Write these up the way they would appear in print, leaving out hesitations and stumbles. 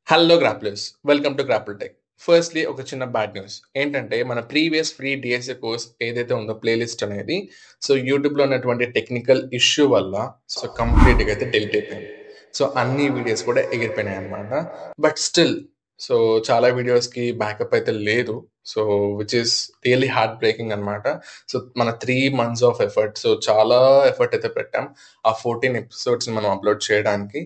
Hello grapplers, welcome to Grapple Tech. Firstly ఒక చిన్న bad news ఏంటంటే మన ప్రీవియస్ ఫ్రీ డిఎస్ఏ కోర్స్ ఏదైతే ఉందో ప్లేలిస్ట్ అనేది యూట్యూబ్లో ఉన్నటువంటి టెక్నికల్ ఇష్యూ వల్ల కంప్లీట్గా అయితే డెలిట్ అయిపోయింది. అన్ని వీడియోస్ కూడా ఎగిరిపోయినాయి అనమాట. బట్ స్టిల్ సో చాలా వీడియోస్కి బ్యాకప్ అయితే లేదు. Which is really heart breaking అనమాట. మన 3 months ఆఫ్ ఎఫర్ట్, చాలా ఎఫర్ట్ అయితే పెట్టాం ఆ 14 ఎపిసోడ్స్ మనం అప్లోడ్ చేయడానికి.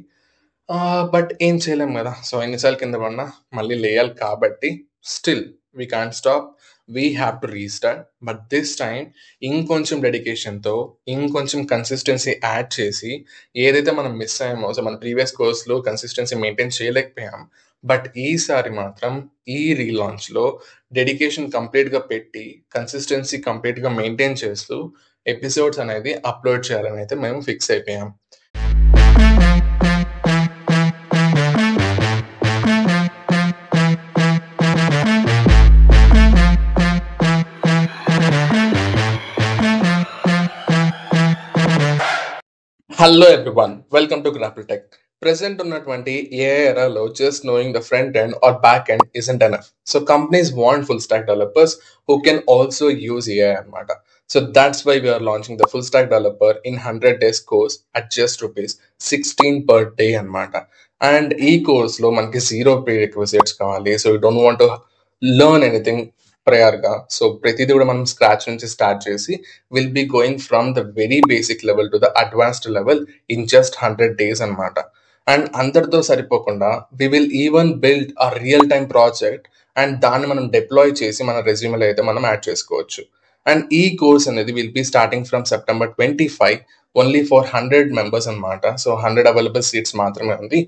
బట్ ఏం చేయలేం గదా! ఎన్ని సార్లు కింద పడినా మళ్ళీ లేయాలి కాబట్టి still we can't stop. We have to restart. But this time ఇంకొంచెం డెడికేషన్‌తో, ఇంకొంచెం కన్సిస్టెన్సీ యాడ్ చేసి ఏదైతే మనం మిస్ అయ్యామో, మన ప్రీవియస్ కోర్స్‌లో కన్సిస్టెన్సీ మెయింటైన్ చేయలేకపోయాం. బట్ ఈసారి మాత్రం ఈ రీలాంచ్‌లో డెడికేషన్ కంప్లీట్‌గా పెట్టి, కన్సిస్టెన్సీ కంప్లీట్‌గా మెయింటైన్ చేస్తూ ఎపిసోడ్స్ అనేది అప్‌లోడ్ చేయాలని అయితే మేము ఫిక్స్ అయిపోయాం. Hello everyone, welcome to Grapple Tech. Present ఉన్నటువంటి ఏఐ ఎరాలో just knowing the front end or back end isn't enough. Companies want full stack developers who can also use AI అన్నమాట. That's why we are launching the full stack developer in 100 days course at just rupees 16 per day అన్నమాట. And ఈ కోర్స్లో మనకి zero prerequisites కావాలి. You don't want to learn anything ప్రయర్గా. ప్రతిదీ కూడా మనం స్క్రాచ్ నుంచి స్టార్ట్ చేసి will be going from the very basic level to the advanced level in just 100 days అనమాట. అండ్ అందరితో సరిపోకుండా we will even build a real time project and దాన్ని మనం డిప్లాయ్ చేసి మన రెజ్యూమ్లో అయితే మనం యాడ్ చేసుకోవచ్చు. అండ్ ఈ కోర్స్ అనేది will be starting from September 25 only for 100 members అనమాట. 100 అవైలబుల్ సీట్స్ మాత్రమే ఉంది.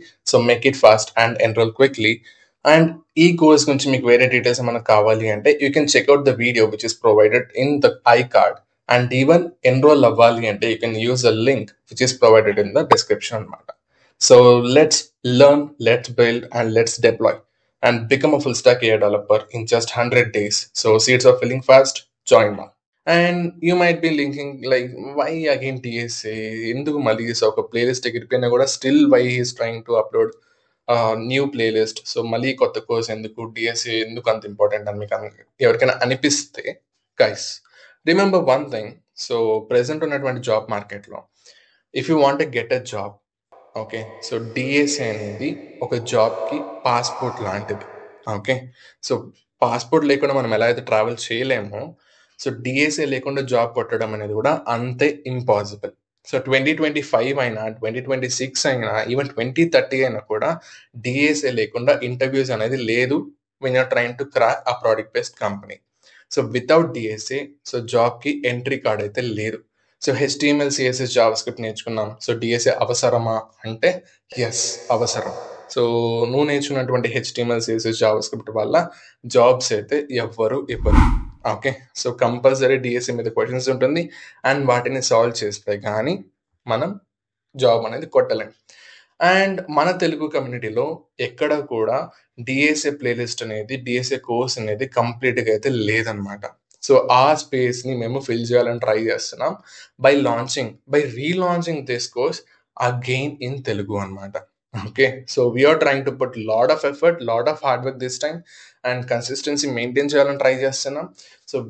Make it fast and enroll quickly. And ఈ కోర్స్ గురించి మీకు వేరే డీటెయిల్స్ ఏమైనా కావాలి అంటే you can check out the video which is provided in the I card. And even enroll అవ్వాలి అంటే you can use a link which is provided in the description అనమాట. Let's learn, let's build and let's deploy and become a full stock AI developer in just 100 days. Seats are filling fast. Join now. And you might be thinking like, why again TSA? ఎందుకు మళ్ళీ ఒక playlist ఎగిరిపోయినా కూడా still we is trying to upload new playlist. మళ్ళీ కొత్త course ఎందుకు, DSA ఎందుకు అంత ఇంపార్టెంట్ అని మీకు ఎవరికైనా అనిపిస్తే guys, remember one thing. Present ఉన్నటువంటి జాబ్ మార్కెట్లో if you want get a job, okay, DSA అనేది ఒక జాబ్కి పాస్పోర్ట్ లాంటిది. ఓకే, పాస్పోర్ట్ లేకుండా మనం ఎలా అయితే ట్రావెల్ చేయలేమో, డిఎస్ఏ లేకుండా జాబ్ కొట్టడం అనేది కూడా అంతే ఇంపాసిబుల్. 2025 అయినా, 2026 అయినా, ఈవెన్ 2030 అయినా కూడా డిఎస్ఏ లేకుండా ఇంటర్వ్యూస్ అనేది లేదు when you're trying to crack a product based company. Without DSA జాబ్కి ఎంట్రీ కార్డ్ అయితే లేదు. HTML, CSS, JavaScript నేర్చుకున్నాం. డిఎస్ఏ అవసరమా అంటే ఎస్, అవసరం. నువ్వు నేర్చుకున్నటువంటి HTML, CSS, JavaScript వల్ల జాబ్స్ అయితే ఎవ్వరు ఇవ్వరు. ఓకే, కంపల్సరీ డిఎస్ఏ మీద క్వశ్చన్స్ ఉంటుంది అండ్ వాటిని సాల్వ్ చేస్తే కానీ మనం జాబ్ అనేది కొట్టలేం. అండ్ మన తెలుగు కమ్యూనిటీలో ఎక్కడ కూడా డిఎస్ఏ ప్లేలిస్ట్ అనేది, డిఎస్ఏ కోర్స్ అనేది కంప్లీట్గా అయితే లేదనమాట. ఆ స్పేస్ని మేము ఫిల్ చేయాలని ట్రై చేస్తున్నాం by relaunching this course again in Telugu అనమాట. Okay, we're trying to put lot of effort, lot of hard work this time and consistency maintain చేయాలని ట్రై చేస్తున్నాం.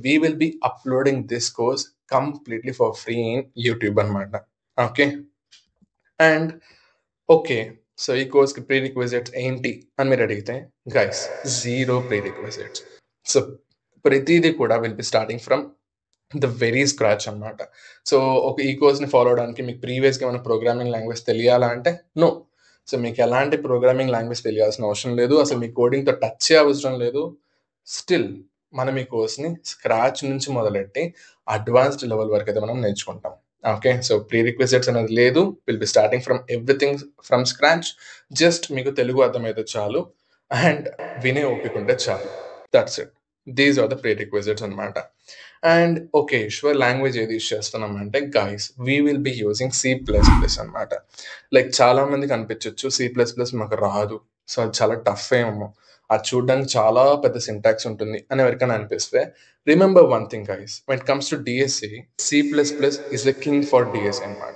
We will be uploading this course completely for free in YouTube అనమాట. Okay, and okay, ఈ కోర్స్కి pre రిక్వెజిట్స్ ఏంటి అని మీరు అడిగితే guys, zero pre రిక్వెజిట్స్. ప్రతిదీ కూడా will be starting from the very scratch అనమాట. ఈ కోర్స్ని ఫాలో అవడానికి మీకు ప్రీవియస్గా ఏమైనా ప్రోగ్రామింగ్ లాంగ్వేజ్ తెలియాలా అంటే నో. మీకు ఎలాంటి ప్రోగ్రామింగ్ లాంగ్వేజ్ తెలియాల్సిన అవసరం లేదు, అసలు మీ కోడింగ్తో టచ్ అవసరం లేదు. స్టిల్ మనం ఈ కోర్స్ని స్క్రాచ్ నుంచి మొదలెట్టి అడ్వాన్స్డ్ లెవెల్ వరకు అయితే మనం నేర్చుకుంటాం. ఓకే, ప్రీ రిక్వెజిట్స్ అనేది లేదు. Will be starting from everything from scratch. Just మీకు తెలుగు అర్థమైతే చాలు అండ్ వినే ఓపిక ఉంటే చాలు. That's it. These are the prerequisites అనమాట. అండ్ ఓకే, షూర్, లాంగ్వేజ్ ఏది యూస్ చేస్తున్నాం అంటే guys, we will be using C++ అనమాట. చాలా మందికి అనిపించవచ్చు C++ మాకు రాదు, అది చాలా టఫ్ ఏమో, అది చూడడానికి చాలా పెద్ద సింటాక్స్ ఉంటుంది అని ఎవరికైనా అనిపిస్తే remember one thing guys, when it comes to DSA, C++ is the king for DSA అనమాట.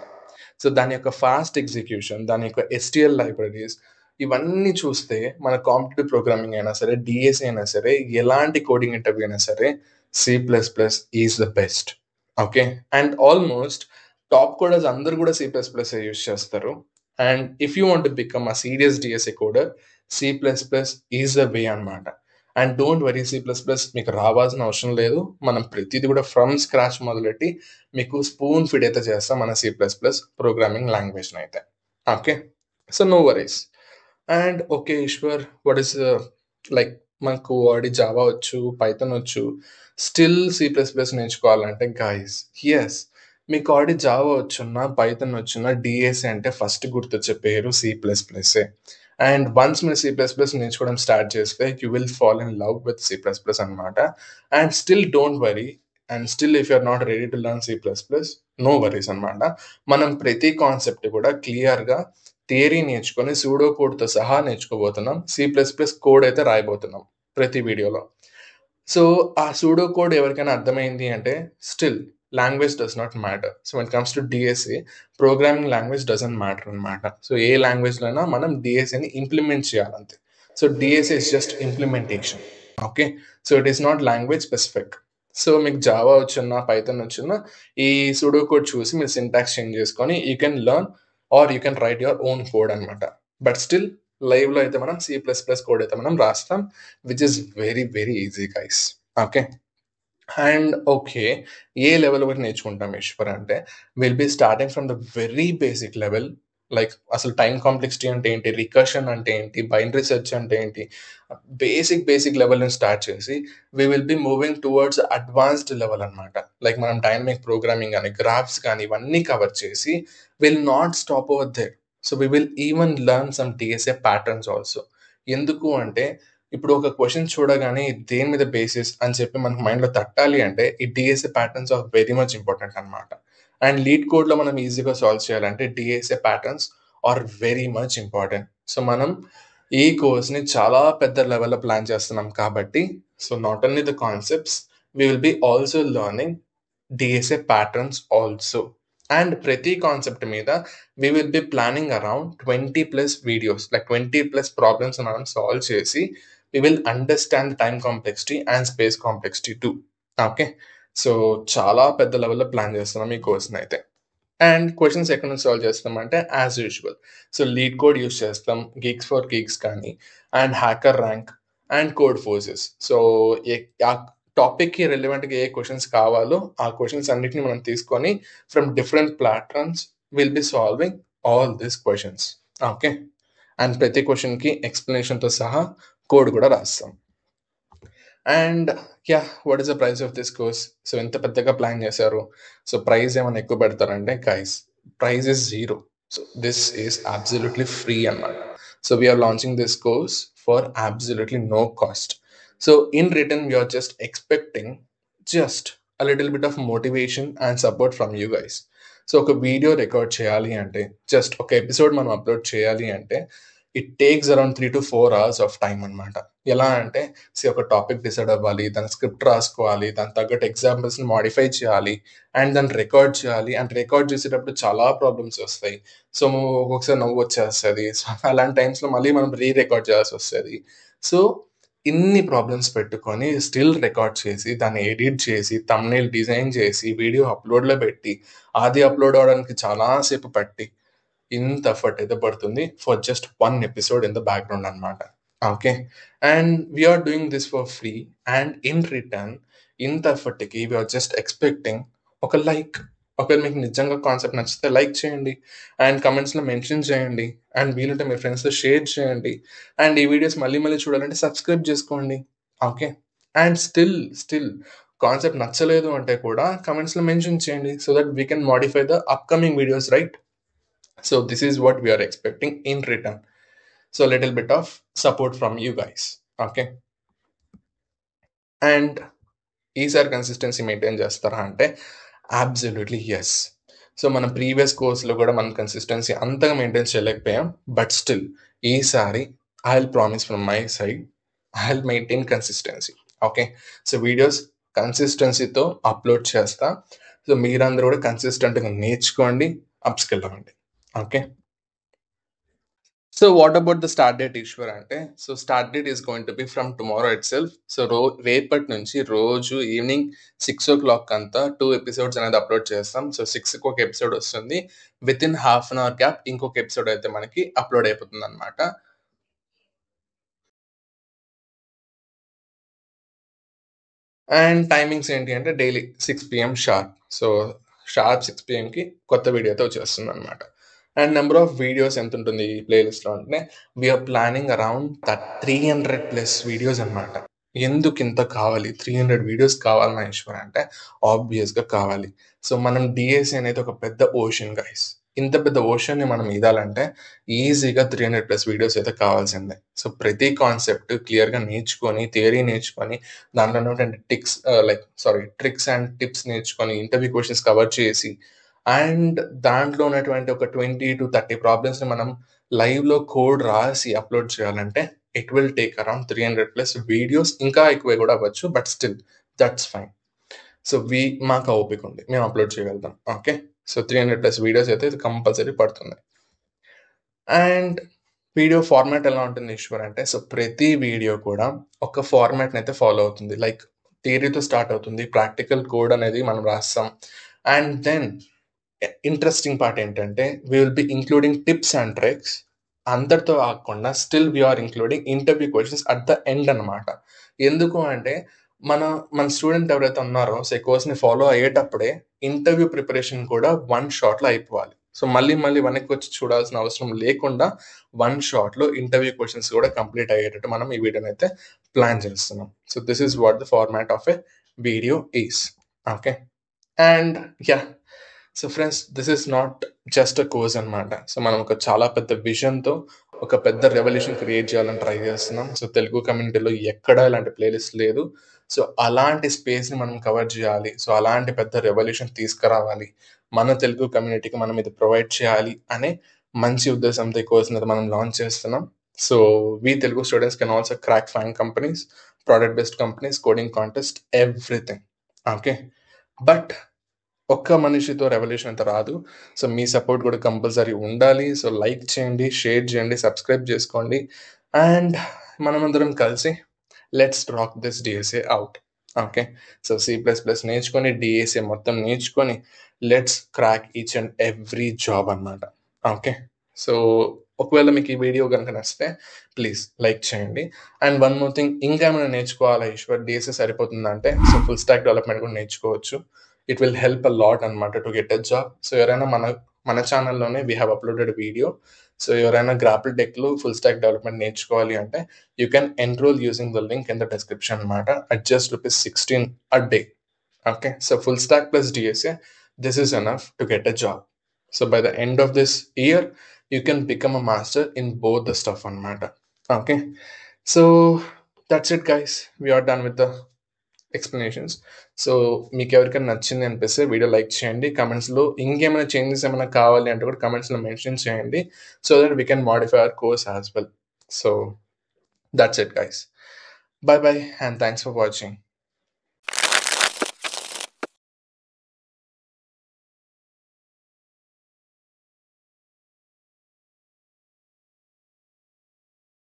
దాని యొక్క ఫాస్ట్ ఎగ్జిక్యూషన్, దాని యొక్క STL లైబ్రరీస్, ఇవన్నీ చూస్తే మన కాంపిటేటివ్ ప్రోగ్రామింగ్ అయినా సరే, డిఎస్ఏ అయినా సరే, ఎలాంటి కోడింగ్ ఇంటర్వ్యూ అయినా సరే, C plus plus is the best. Okay. And almost top coders అందరూ కూడా సి ప్లస్ ప్లస్ యూస్ చేస్తారు. And if you want to become a serious DSA coder, C plus plus is the way అనమాట. And don't worry, C plus plus మీకు రావాల్సిన అవసరం లేదు. మనం ప్రతిదీ కూడా ఫ్రమ్ స్క్రాచ్ మొదలెట్టి మీకు స్పూన్ ఫిడ్ అయితే చేస్తాం మన సి ప్లస్ ప్లస్ ప్రోగ్రామింగ్ లాంగ్వేజ్ని అయితే. Okay. So no worries. And okay Eshwar, what is like మనకు ఆల్రెడీ జావా వచ్చు, పైథాన్ వచ్చు, స్టిల్ సి ప్లస్ ప్లస్ నేర్చుకోవాలంటే గైస్, ఎస్, మీకు ఆల్రెడీ జావా వచ్చున్నా, పైథాన్ వచ్చున్నా, డిఎస్ఏ అంటే ఫస్ట్ గుర్తొచ్చే పేరు సి ప్లస్ ప్లస్ఏ. అండ్ వన్స్ మీరు సి ప్లస్ ప్లస్ నేర్చుకోవడం స్టార్ట్ చేస్తే you will fall in love with C plus plus అనమాట. And still don't worry, and still if you're not ready to learn C plus plus, no worries అనమాట. మనం ప్రతి concept కూడా క్లియర్గా theory నేర్చుకొని pseudo కోడ్తో సహా నేర్చుకోబోతున్నాం. సి ప్లస్ ప్లస్ కోడ్ అయితే రాయబోతున్నాం ప్రతి వీడియోలో. సో ఆ సూడో కోడ్ ఎవరికైనా అర్థమైంది అంటే still language does not matter. So when comes to DSA, programming language doesn't matter అనమాట. సో ఏ లాంగ్వేజ్లో అయినా మనం డిఎస్ఏని ఇంప్లిమెంట్ చేయాలంతే. So DSA is just implementation. Okay. So it is not language specific. So మీకు జావా వచ్చున్నా, పైథాన్ వచ్చున్నా, ఈ సూడో కోడ్ చూసి మీరు సింటాక్స్ చేంజ్ చేసుకొని you can learn or you can write your own code అనమాట. బట్ స్టిల్ లైవ్లో అయితే మనం సి ప్లస్ ప్లస్ కోడ్ అయితే మనం రాస్తాం, which is very very easy guys. Okay. And okay, A level వరకు నేర్చుకుంటాం ఈశ్వర్ అంటే, will be starting from the very basic level. Like అసలు టైం కాంప్లెక్సిటీ అంటే ఏంటి, రికర్షన్ అంటే ఏంటి, బైనరీ సెర్చ్ అంటే ఏంటి, బేసిక్ లెవెల్ నుంచి స్టార్ట్ చేసి we will be moving towards advanced level అనమాట. లైక్ మనం డైనమిక్ ప్రోగ్రామింగ్ కానీ, గ్రాఫ్స్ కానీ, ఇవన్నీ కవర్ చేసి will not stop over there. So we will even learn some DSA patterns also. ఎందుకు అంటే ఇప్పుడు ఒక క్వశ్చన్ చూడగానే ఇది దేని మీద బేసిస్ అని చెప్పి మనకు మైండ్లో తట్టాలి అంటే ఈ DSA patterns are very much important అనమాట. అండ్ లీడ్ కోడ్లో మనం ఈజీగా సాల్వ్ చేయాలంటే DSA patterns are very much important. So మనం ఈ కోర్స్ని చాలా పెద్ద లెవెల్లో ప్లాన్ చేస్తున్నాం కాబట్టి, so not only the concepts, we will be also learning DSA patterns also. And ప్రతి కాన్సెప్ట్ మీద we will be planning around 20 plus videos, like 20 plus problems మనం సాల్వ్ చేసి we will understand the time complexity and space complexity too. Okay. So చాలా పెద్ద లెవెల్లో plan చేస్తున్నాం ఈ కోర్స్ని అయితే. అండ్ క్వశ్చన్స్ ఎక్కడ నుంచి సాల్వ్ చేస్తాం అంటే as usual, so lead code use చేస్తాం, గిగ్స్ ఫర్ గిగ్స్ కానీ, and hacker rank and code forces. So ఆ టాపిక్కి రెలవెంట్గా ఏ క్వశ్చన్స్ కావాలో ఆ క్వశ్చన్స్ అన్నిటిని మనం తీసుకొని from different platforms will be solving all these questions. Okay. And ప్రతి క్వశ్చన్కి ఎక్స్ప్లెనేషన్తో సహా కోడ్ కూడా రాస్తాం. And yeah, what is the price of this course? So ఎంత పెద్దగా ప్లాన్ చేశారు, సో ప్రైస్ ఏమైనా ఎక్కువ పెడతారంటే guys, price is zero. So this is absolutely free అన్నమాట. So we're launching this course for absolutely no cost. So in return we're just expecting just a little bit of motivation and support from you guys. So ఒక video record చేయాలి అంటే, just ఒక episode మనం upload చేయాలి అంటే it takes around 3 to 4 hours of time అనమాట. ఎలా అంటే ఒక టాపిక్ డిసైడ్ అవ్వాలి, దాని స్క్రిప్ట్ రాసుకోవాలి, దాని తగ్గట్టు ఎగ్జాంపుల్స్ని మాడిఫై చేయాలి, అండ్ దాన్ని రికార్డ్ చేయాలి. అండ్ రికార్డ్ చేసేటప్పుడు చాలా ప్రాబ్లమ్స్ వస్తాయి. సో ఒక్కొక్కసారి నవ్వు వచ్చేస్తుంది. సో అలాంటి టైమ్స్లో మళ్ళీ మనం రికార్డ్ చేయాల్సి వస్తుంది. సో ఇన్ని ప్రాబ్లమ్స్ పెట్టుకొని స్టిల్ రికార్డ్ చేసి, దాన్ని ఎడిట్ చేసి, థంబ్నెయిల్ డిజైన్ చేసి, వీడియో అప్లోడ్లో పెట్టి, అది అప్లోడ్ అవడానికి చాలాసేపు పట్టి ఇంత ఎఫర్ట్ అయితే పడుతుంది for just one episode in the background అనమాట. Okay. And we're doing this for free. And in return ఇంత ఎఫర్ట్కి వీఆర్ జస్ట్ ఎక్స్పెక్టింగ్ ఒక లైక్. ఒకవేళ మీకు నిజంగా కాన్సెప్ట్ నచ్చితే లైక్ చేయండి, అండ్ కమెంట్స్లో మెన్షన్ చేయండి, అండ్ వీలుంటే మీ ఫ్రెండ్స్తో షేర్ చేయండి, అండ్ ఈ వీడియోస్ మళ్ళీ మళ్ళీ చూడాలంటే సబ్స్క్రైబ్ చేసుకోండి. ఓకే. అండ్ స్టిల్ కాన్సెప్ట్ నచ్చలేదు అంటే కూడా కమెంట్స్లో మెన్షన్ చేయండి, so that we can modify the upcoming videos, right? So this is what we are expecting in return. So a little bit of support from you guys. Okay. And ఈసారి consistency maintain చేస్తారా అంటే absolutely yes. So మన previous కోర్స్లో కూడా మనం consistency అంతగా maintain చేయలేకపోయాం. But still ఈసారి I will promise from my side, I will maintain consistency. Okay. So videos కన్సిస్టెన్సీతో అప్లోడ్ చేస్తా. సో మీరందరూ కూడా కన్సిస్టెంట్గా నేర్చుకోండి, అప్స్కిల్ అవ్వండి. Okay. So what about the start date Eshwar అంటే, so start date is going to be from tomorrow itself. So రేపటి నుంచి రోజు ఈవినింగ్ 6 o'clock అంతా 2 episodes అనేది అప్లోడ్ చేస్తాం. సో 6కి ఒక ఎపిసోడ్ వస్తుంది. Within half an hour gap ఇంకొక ఎపిసోడ్ అయితే మనకి అప్లోడ్ అయిపోతుంది అనమాట. అండ్ టైమింగ్స్ ఏంటి అంటే daily 6 p.m. Sharp. So sharp 6 p.m.కి కొత్త వీడియోతో వచ్చేస్తుంది అనమాట. అండ్ నెంబర్ ఆఫ్ వీడియోస్ ఎంత ఉంటుంది ఈ ప్లేలిస్ట్లో అంటే, వీఆర్ ప్లానింగ్ అరౌండ్ 300+ వీడియోస్ అనమాట. ఎందుకు ఇంత కావాలి, 300 వీడియోస్ కావాలి మహేశ్వర్ అంటే, ఆబ్వియస్గా కావాలి. సో మనం డిఎస్సి అనేది ఒక పెద్ద ఓషన్ గైస్. ఇంత పెద్ద ఓషన్ని మనం ఈదాలంటే ఈజీగా 300+ వీడియోస్ అయితే కావాల్సిందే. సో ప్రతి కాన్సెప్ట్ క్లియర్గా నేర్చుకొని, థియరీ నేర్చుకొని, దాంట్లో ఉన్నటువంటి ట్రిక్స్ అండ్ టిప్స్ నేర్చుకొని, ఇంటర్వ్యూ క్వశ్చన్స్ కవర్ చేసి, అండ్ దాంట్లో ఉన్నటువంటి ఒక 20 to 30 ప్రాబ్లమ్స్ని మనం లైవ్లో కోడ్ రాసి అప్లోడ్ చేయాలంటే it will take around 300+ videos. ఇంకా ఎక్కువ కూడా అవ్వచ్చు, but still that's fine. So మాకు ఓపిక ఉంది, మేము అప్లోడ్ చేయగలుగుతాం. ఓకే, సో 300+ వీడియోస్ అయితే ఇది కంపల్సరీ పడుతుంది. అండ్ వీడియో ఫార్మాట్ ఎలా ఉంటుంది ఈశ్వర్ అంటే, సో ప్రతి వీడియో కూడా ఒక ఫార్మాట్ని అయితే ఫాలో అవుతుంది. లైక్ థియరీతో స్టార్ట్ అవుతుంది, ప్రాక్టికల్ కోడ్ అనేది మనం రాస్తాం, అండ్ దెన్ ఇంట్రెస్టింగ్ పార్ట్ ఏంటంటే we will be including tips and tricks. అందరితో కాకుండా still we're including interview questions at the end అనమాట. ఎందుకు అంటే మన మన స్టూడెంట్ ఎవరైతే ఉన్నారో సో కోర్స్ని ఫాలో అయ్యేటప్పుడే ఇంటర్వ్యూ ప్రిపరేషన్ కూడా 1 షాట్లో అయిపోవాలి. సో మళ్ళీ మళ్ళీ వెనక్కి వచ్చి చూడాల్సిన అవసరం లేకుండా 1 షాట్లో ఇంటర్వ్యూ క్వశ్చన్స్ కూడా కంప్లీట్ అయ్యేటట్టు మనం ఈ వీడియోని అయితే ప్లాన్ చేస్తున్నాం. So this is what the format of a video is. Okay, and yeah, so friends this is not just a course అనమాట. సో మనం ఒక చాలా పెద్ద విజన్తో ఒక పెద్ద రెవల్యూషన్ క్రియేట్ చేయాలని ట్రై చేస్తున్నాం. సో తెలుగు కమ్యూనిటీలో ఎక్కడా ఇలాంటి ప్లేలిస్ట్ లేదు. సో అలాంటి స్పేస్ని మనం కవర్ చేయాలి, సో అలాంటి పెద్ద రెవల్యూషన్ తీసుకురావాలి, మన తెలుగు కమ్యూనిటీకి మనం ఇది ప్రొవైడ్ చేయాలి అనే మంచి ఉద్దేశంతో ఈ కోర్స్ అనేది మనం లాంచ్ చేస్తున్నాం. So we Telugu students can also crack fine companies, product based companies, coding contest, everything. Okay, but ఒక్క మనిషితో రెవల్యూషన్ అంత రాదు. సో మీ సపోర్ట్ కూడా కంపల్సరీ ఉండాలి. సో లైక్ చేయండి, షేర్ చేయండి, సబ్స్క్రైబ్ చేసుకోండి, అండ్ మనమందరం కలిసి let's rock this DSA out. Okay, so C++ నేర్చుకొని డిఎస్ఏ మొత్తం నేర్చుకొని let's crack each and every job అనమాట. ఓకే, సో ఒకవేళ మీకు ఈ వీడియో కనుక నచ్చితే ప్లీజ్ లైక్ చేయండి. అండ్ వన్ మోర్ థింగ్, ఇంకా ఏమైనా నేర్చుకోవాలా ఈశ్వర్, డిఎస్ఏ సరిపోతుందంటే సో ఫుల్ స్టాక్ డెవలప్మెంట్ కూడా నేర్చుకోవచ్చు. It will help a lot అనమాట to get a job. So ఎవరైనా మన ఛానల్లోనే we have uploaded video. So ఎవరైనా గ్రాపిల్ టెక్లో ఫుల్ స్టాక్ డెవలప్మెంట్ నేర్చుకోవాలి అంటే you can enroll using the link in the description అనమాట. At just ₹16 a day. Okay, so full stack plus DSA, this is enough to get a job. So by the end of this year, you can become a master in both the stuff on matter. Okay, so that's it guys, we are done with the explanations. So మీకు ఎవరికైనా నచ్చింది అనిపిస్తే video like చేయండి, కమెంట్స్లో ఇంకేమైనా changes ఏమైనా కావాలి అంటే కూడా కమెంట్స్లో మెన్షన్ చేయండి, so that we can modify hour course as well. So that's it guys, by by and thanks for watching.